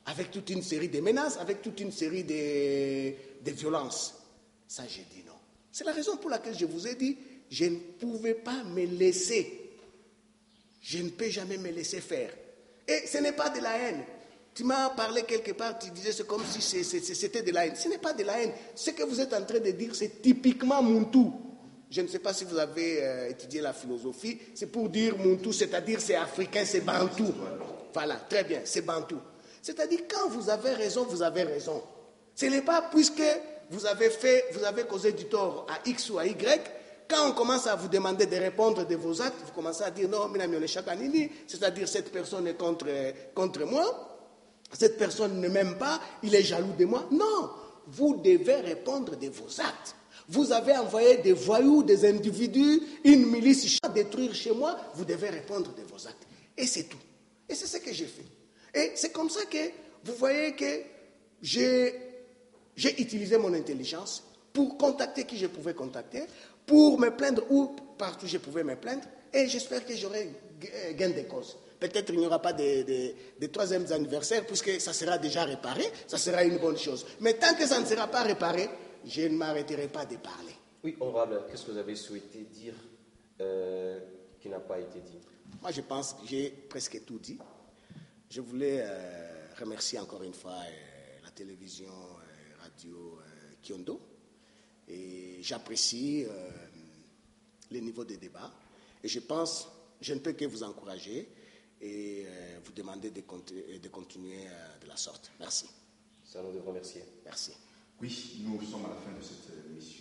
avec toute une série de menaces, avec toute une série de violences. Ça, j'ai dit non. C'est la raison pour laquelle je vous ai dit, je ne pouvais pas me laisser. Je ne peux jamais me laisser faire. Et ce n'est pas de la haine. Tu m'as parlé quelque part, tu disais c'est comme si c'était de la haine. Ce n'est pas de la haine. Ce que vous êtes en train de dire, c'est typiquement Muntu. Je ne sais pas si vous avez étudié la philosophie. C'est pour dire Muntu, c'est-à-dire c'est africain, c'est bantou. Voilà, très bien, c'est bantou. C'est-à-dire quand vous avez raison, vous avez raison. Ce n'est pas puisque vous avez causé du tort à X ou à Y, quand on commence à vous demander de répondre de vos actes, vous commencez à dire non, c'est-à-dire cette personne est contre moi. Cette personne ne m'aime pas, il est jaloux de moi. Non, vous devez répondre de vos actes. Vous avez envoyé des voyous, des individus, une milice à détruire chez moi, vous devez répondre de vos actes. Et c'est tout. Et c'est ce que j'ai fait. Et c'est comme ça que vous voyez que j'ai utilisé mon intelligence pour contacter qui je pouvais contacter, pour me plaindre où partout je pouvais me plaindre, et j'espère que j'aurai gain de cause. Peut-être il n'y aura pas de troisième anniversaire, puisque ça sera déjà réparé, ça sera une bonne chose. Mais tant que ça ne sera pas réparé, je ne m'arrêterai pas de parler. Oui, honorable, qu'est-ce que vous avez souhaité dire qui n'a pas été dit? Moi, je pense que j'ai presque tout dit. Je voulais remercier encore une fois la télévision, radio Kiondo. Et j'apprécie le niveau des débats. Et je pense, je ne peux que vous encourager et vous demander de continuer de la sorte. Merci. C'est à nous de vous remercier. Merci. Oui, nous sommes à la fin de cette émission.